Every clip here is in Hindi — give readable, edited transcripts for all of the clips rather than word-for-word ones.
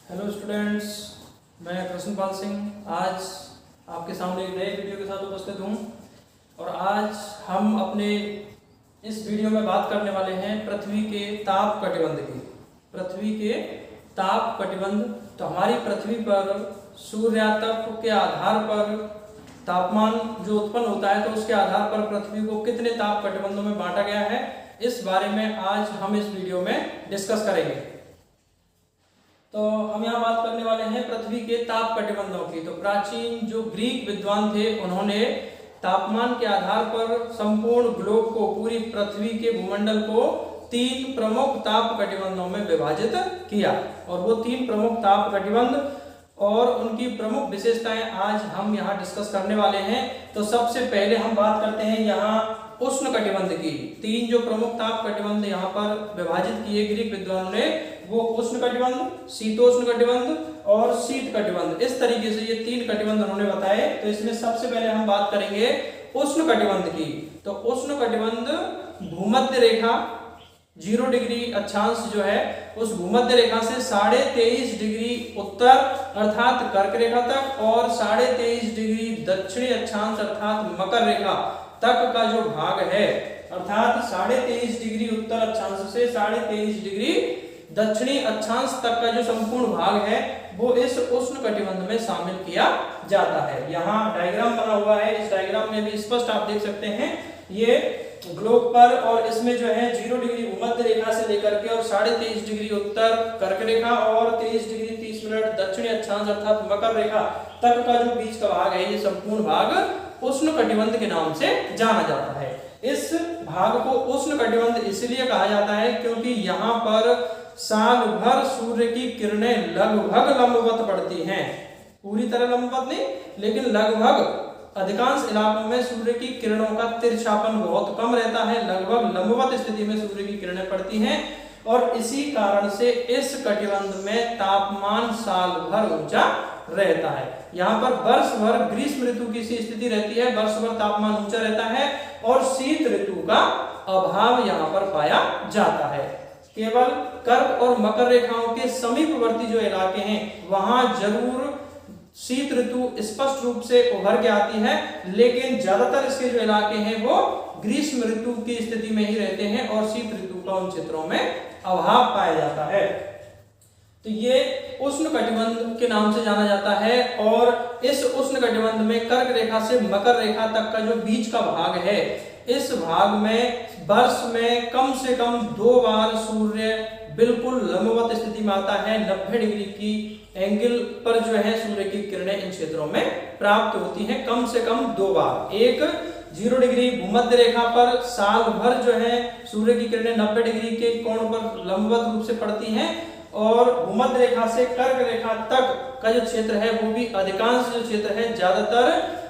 हेलो स्टूडेंट्स, मैं कृष्णपाल सिंह आज आपके सामने एक नए वीडियो के साथ उपस्थित हूँ। और आज हम अपने इस वीडियो में बात करने वाले हैं पृथ्वी के ताप कटिबंध की। पृथ्वी के ताप कटिबंध, तो हमारी पृथ्वी पर सूर्यातप के आधार पर तापमान जो उत्पन्न होता है, तो उसके आधार पर पृथ्वी को कितने ताप कटिबंधों में बांटा गया है, इस बारे में आज हम इस वीडियो में डिस्कस करेंगे। तो हम यहाँ बात करने वाले हैं पृथ्वी के ताप कटिबंधों की। तो प्राचीन जो ग्रीक विद्वान थे, उन्होंने तापमान के आधार पर संपूर्ण ग्लोब को, पूरी पृथ्वी के भूमंडल को 3 प्रमुख ताप कटिबंधों में विभाजित किया। और वो 3 प्रमुख ताप कटिबंध और उनकी प्रमुख विशेषताएं आज हम यहाँ डिस्कस करने वाले हैं। तो सबसे पहले हम बात करते हैं यहाँ उष्ण कटिबंध की। 3 जो प्रमुख ताप कटिबंध यहाँ पर विभाजित किए ग्रीक विद्वानों ने, वो उष्ण कटिबंध, शीतोष्ण कटिबंध और शीत कटिबंध। इस तरीके से ये 3 कटिबंध उन्होंने बताए। तो इसमें सबसे पहले हम बात करेंगे उष्ण कटिबंध की। तो उष्ण कटिबंध भूमध्य रेखा 0 डिग्री अक्षांश जो है, उस भूमध्य रेखा से 23.5 डिग्री उत्तर अर्थात कर्क रेखा तक और 23.5 डिग्री दक्षिणी अक्षांश अर्थात मकर रेखा तक का जो भाग है, अर्थात 23.5 डिग्री उत्तर अक्षांश से 23.5 डिग्री दक्षिणी अक्षांश तक का जो संपूर्ण भाग है, वो इस उष्ण कटिबंध में शामिल किया जाता है। यहाँ डायग्राम बना हुआ है, इस डायग्राम में भी स्पष्ट आप देख सकते हैं। ये ग्लोब पर, और इसमें जो है 0 डिग्री भूमध्य रेखा से लेकर के और 23.5 डिग्री उत्तर कर्क रेखा और 23 डिग्री 30 मिनट दक्षिणी अक्षांश अर्थात मकर रेखा तक का जो बीच का भाग है, ये संपूर्ण भाग उष्ण कटिबंध के नाम से जाना जाता है। इस भाग को उष्ण कटिबंध इसलिए कहा जाता है क्योंकि यहाँ पर साल भर सूर्य की किरणें लगभग लंबवत पड़ती हैं। पूरी तरह लंबवत नहीं, लेकिन लगभग अधिकांश इलाकों में सूर्य की किरणों का तिरछापन बहुत कम रहता है। लगभग लंबवत स्थिति में सूर्य की किरणें पड़ती हैं और इसी कारण से इस कटिबंध में तापमान साल भर ऊंचा रहता है। यहाँ पर वर्ष भर ग्रीष्म ऋतु की सी स्थिति रहती है, वर्ष भर तापमान ऊंचा रहता है और शीत ऋतु का अभाव यहाँ पर पाया जाता है। केवल कर्क और मकर रेखाओं के समीपवर्ती जो इलाके हैं, वहां जरूर शीत ऋतु स्पष्ट रूप से उभर के आती है, लेकिन ज्यादातर इसके जो इलाके हैं वो ग्रीष्म ऋतु की स्थिति में ही रहते हैं और शीत ऋतु का उन क्षेत्रों में अभाव पाया जाता है। तो ये उष्ण कटिबंध के नाम से जाना जाता है। और इस उष्ण कटिबंध में कर्क रेखा से मकर रेखा तक का जो बीच का भाग है, इस भाग में वर्ष में कम से कम 2 बार सूर्य बिल्कुल लंबवत स्थिति में आता है। 90 डिग्री की एंगल पर जो है सूर्य की किरणें इन क्षेत्रों में प्राप्त होती हैं, कम से कम 2 बार। एक 0 डिग्री भूमध्य रेखा पर साल भर जो है सूर्य की किरणें 90 डिग्री के कोण पर लंबवत रूप से पड़ती हैं और भूमध्य रेखा से कर्क रेखा तक का जो क्षेत्र है, वो भी अधिकांश जो क्षेत्र है ज्यादातर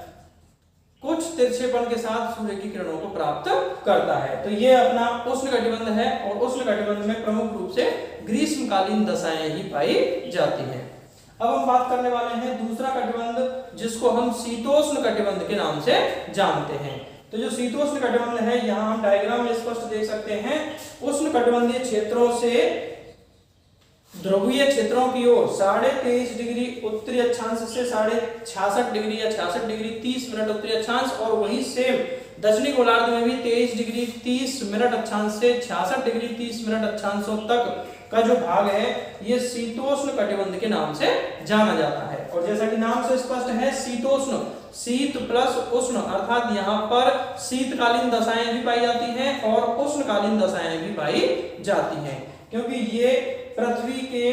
कुछ तिरछेपन के साथ सूर्य की किरणों को प्राप्त करता है। तो ये अपना उष्ण कटिबंध है और उष्ण कटिबंध में प्रमुख रूप से ग्रीष्मकालीन दशाएं ही पाई जाती हैं। अब हम बात करने वाले हैं दूसरा कटिबंध, जिसको हम शीतोष्ण कटिबंध के नाम से जानते हैं। तो जो शीतोष्ण कटिबंध है, यहाँ हम डायग्राम में स्पष्ट देख सकते हैं। उष्ण कटिबंधीय क्षेत्रों से ध्रुवीय क्षेत्रों की ओर 23.5 डिग्री उत्तरी अक्षांश से 66 डिग्री या 66 डिग्री 30 मिनट उत्तरी अक्षांश, और वही सेम दक्षिणी गोलार्ध में भी 23 डिग्री 30 मिनट अक्षांश से 66 डिग्री 30 मिनट अक्षांशों तक का जो भाग है, ये शीतोष्ण कटिबंध के नाम से जाना जाता है। और जैसा कि नाम से स्पष्ट है, शीतोष्ण, शीत प्लस उष्ण, अर्थात यहाँ पर शीतकालीन दशाएं भी पाई जाती हैं और उष्णकालीन दशाएं भी पाई जाती हैं, क्योंकि ये पृथ्वी के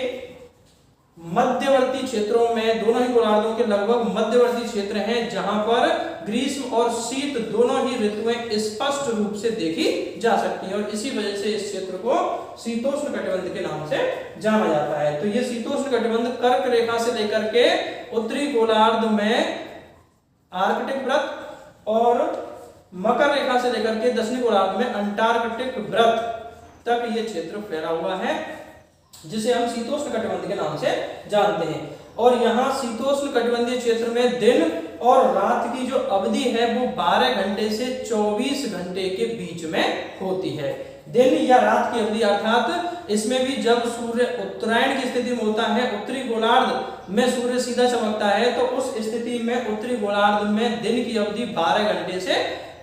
मध्यवर्ती क्षेत्रों में, दोनों ही गोलार्धों के लगभग मध्यवर्ती क्षेत्र हैं, जहां पर ग्रीष्म और शीत दोनों ही ऋतुएं स्पष्ट रूप से देखी जा सकती हैं और इसी वजह से इस क्षेत्र को शीतोष्ण कटिबंध के नाम से जाना जाता है। तो ये शीतोष्ण कटिबंध कर्क रेखा से लेकर के उत्तरी गोलार्ध में आर्कटिक वृत्त और मकर रेखा से लेकर के दक्षिणी गोलार्ध में अंटार्कटिक वृत्त तक ये क्षेत्र फैला हुआ है, जिसे हम शीतोष्ण कटिबंध के नाम से जानते हैं। और यहाँ शीतोष्ण कटिबंधीय क्षेत्र में दिन और रात की जो अवधि है, वो 12 घंटे से 24 घंटे के बीच में होती है। दिन या रात की अवधि, अर्थात इसमें भी जब सूर्य उत्तरायण की स्थिति में होता है, उत्तरी गोलार्ध में सूर्य सीधा चमकता है, तो उस स्थिति में उत्तरी गोलार्ध में दिन की अवधि 12 घंटे से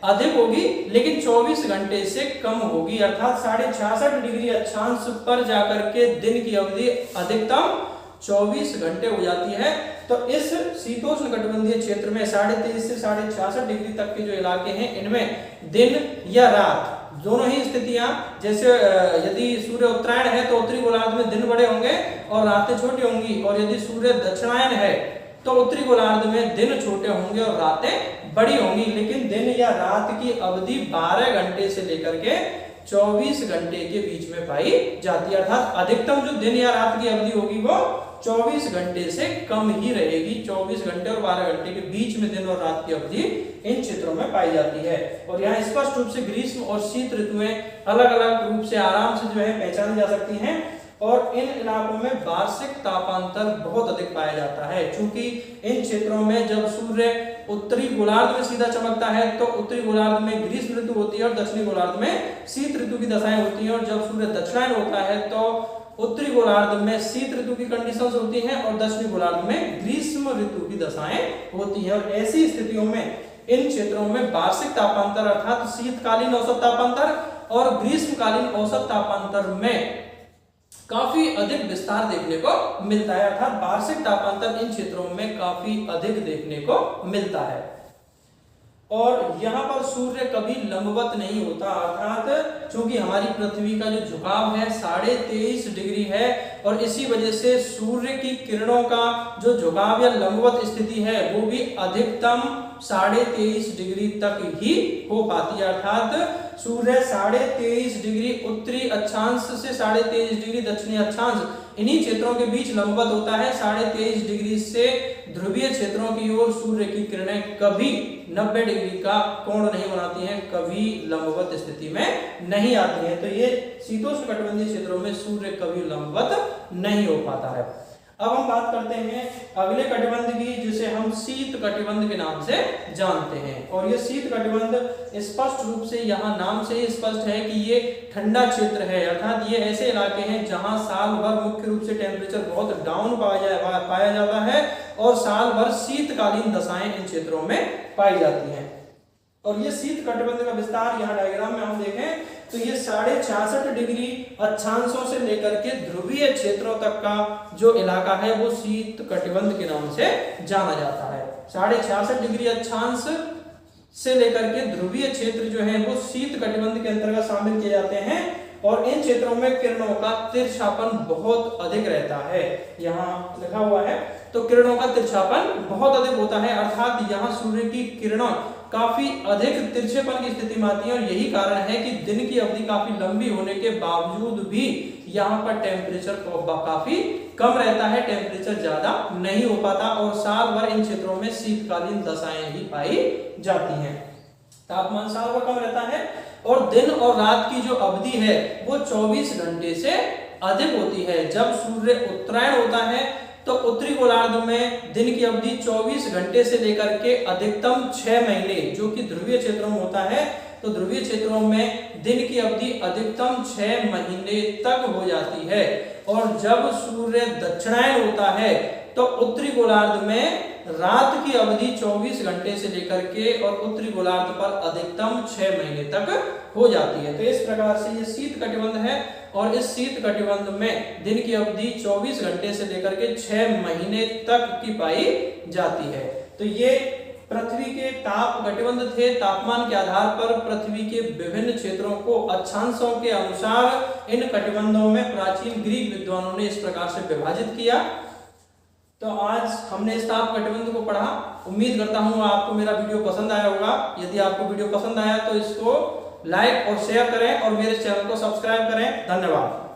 अधिक होगी, लेकिन 24 घंटे से कम होगी, अर्थात 66.5 डिग्री अक्षांश पर जाकर के दिन की अवधि अधिकतम 24 घंटे हो जाती है। तो इस शीतोष्ण कटिबंधीय क्षेत्र में 23.5 से 66.5 डिग्री तक के जो इलाके हैं, इनमें दिन या रात दोनों ही स्थितियां, जैसे यदि सूर्य उत्तरायण है तो उत्तरी गोलार्ध में दिन बड़े होंगे और रातें छोटी होंगी, और यदि सूर्य दक्षिणायन है तो उत्तरी गोलार्ध में दिन छोटे होंगे और रातें बड़ी होंगी, लेकिन दिन या रात की अवधि 12 घंटे से लेकर के 24 घंटे के बीच में पाई जाती है, अर्थात अधिकतम जो दिन या रात की अवधि होगी वो 24 घंटे से कम ही रहेगी। 24 घंटे और 12 घंटे के बीच में दिन और रात की अवधि इन क्षेत्रों में पाई जाती है। और यहाँ स्पष्ट रूप से ग्रीष्म और शीत ऋतुएं अलग अलग रूप से आराम से जो है पहचानी जा सकती हैं, और इन इलाकों में वार्षिक तापांतर बहुत अधिक पाया जाता है, क्योंकि इन क्षेत्रों में जब सूर्य उत्तरी गोलार्ध में सीधा चमकता है तो उत्तरी गोलार्ध में ग्रीष्म ऋतु होती है और दक्षिणी गोलार्ध में शीत ऋतु की दशाएं होती हैं, और जब सूर्य दक्षिणायन होता है तो उत्तरी गोलार्ध में शीत ऋतु की कंडीशंस होती हैं और दक्षिणी गोलार्ध में ग्रीष्म ऋतु की दशाएं होती हैं। और ऐसी स्थितियों में इन क्षेत्रों में वार्षिक तापांतर, अर्थात शीतकालीन औसत तापांतर और ग्रीष्मकालीन औसत तापांतर में काफी अधिक विस्तार देखने को मिलता है, अर्थात वार्षिक तापांतर इन क्षेत्रों में काफी अधिक देखने को मिलता है। और यहाँ पर सूर्य कभी लंबवत नहीं होता, अर्थात चूंकि हमारी पृथ्वी का जो झुकाव है 23.5 डिग्री है, और इसी वजह से सूर्य की किरणों का जो झुकाव या लंबवत स्थिति है वो भी अधिकतम 23.5 डिग्री तक ही हो पाती है, अर्थात सूर्य 23.5 डिग्री उत्तरी अक्षांश से 23.5 डिग्री दक्षिणी अक्षांश, इन्हीं क्षेत्रों के बीच लंबवत होता है। 23.5 डिग्री से ध्रुवीय क्षेत्रों की ओर सूर्य की किरणें कभी 90 डिग्री का कोण नहीं बनाती हैं, कभी लंबवत स्थिति में नहीं आती हैं। तो ये शीतोष्ण कटिबंधीय क्षेत्रों में सूर्य कभी लंबवत नहीं हो पाता है। अब हम बात करते हैं अगले कटिबंध की, जिसे हम शीत कटिबंध के नाम से जानते हैं। और ये शीत कटिबंध स्पष्ट रूप से यहाँ नाम से ही स्पष्ट है कि ये ठंडा क्षेत्र है, अर्थात ये ऐसे इलाके हैं जहाँ साल भर मुख्य रूप से टेम्परेचर बहुत डाउन पाया जाता है और साल भर शीतकालीन दशाएं इन क्षेत्रों में पाई जाती हैं। और ये शीत कटिबंध का विस्तार यहाँ डायग्राम में हम देखें तो ये 66.5 डिग्री अक्षांशों से लेकर के ध्रुवीय क्षेत्रों तक का जो इलाका है वो शीत कटिबंध के नाम से जाना जाता है। 66.5 डिग्री अक्षांश से लेकर के ध्रुवीय क्षेत्र जो है वो शीत कटिबंध के अंतर्गत शामिल किए जाते हैं, और इन क्षेत्रों में किरणों का तिरछापन बहुत अधिक रहता है। यहाँ लिखा हुआ है तो किरणों का तिरछापन बहुत अधिक होता है, अर्थात यहाँ सूर्य की किरणों काफी अधिक तिरछेपन की स्थिति में आती है, और यही कारण है कि दिन की अवधि काफी लंबी होने के बावजूद भी यहाँ पर टेम्परेचर काफी कम रहता है, टेम्परेचर ज्यादा नहीं हो पाता, और साल भर इन क्षेत्रों में शीतकालीन दशाएं ही पाई जाती हैं। तापमान साल भर कम रहता है और दिन और रात की जो अवधि है वो 24 घंटे से अधिक होती है। जब सूर्य उत्तरायण होता है तो उत्तरी गोलार्ध में दिन की अवधि 24 घंटे से लेकर के अधिकतम 6 महीने, जो कि ध्रुवीय क्षेत्रों में होता है, तो ध्रुवीय क्षेत्रों में दिन की अवधि अधिकतम 6 महीने तक हो जाती है। और जब सूर्य दक्षिणायन होता है तो उत्तरी गोलार्ध में रात की अवधि 24 घंटे से लेकर के और उत्तरी गोलार्ध पर अधिकतम 6 महीने तक हो जाती है। तो इस प्रकार से ये शीत कटिबंध है, और इस शीत कटिबंध में दिन की अवधि 24 घंटे से लेकर के 6 महीने तक की पाई जाती है। तो ये पृथ्वी के ताप कटिबंध थे। तापमान के आधार पर पृथ्वी के विभिन्न क्षेत्रों को अक्षांशों के अनुसार इन कटिबंधों में प्राचीन ग्रीक विद्वानों ने इस प्रकार से विभाजित किया। तो आज हमने इस ताप कटिबंध को पढ़ा। उम्मीद करता हूँ आपको मेरा वीडियो पसंद आया होगा। यदि आपको वीडियो पसंद आया तो इसको लाइक और शेयर करें और मेरे चैनल को सब्सक्राइब करें। धन्यवाद।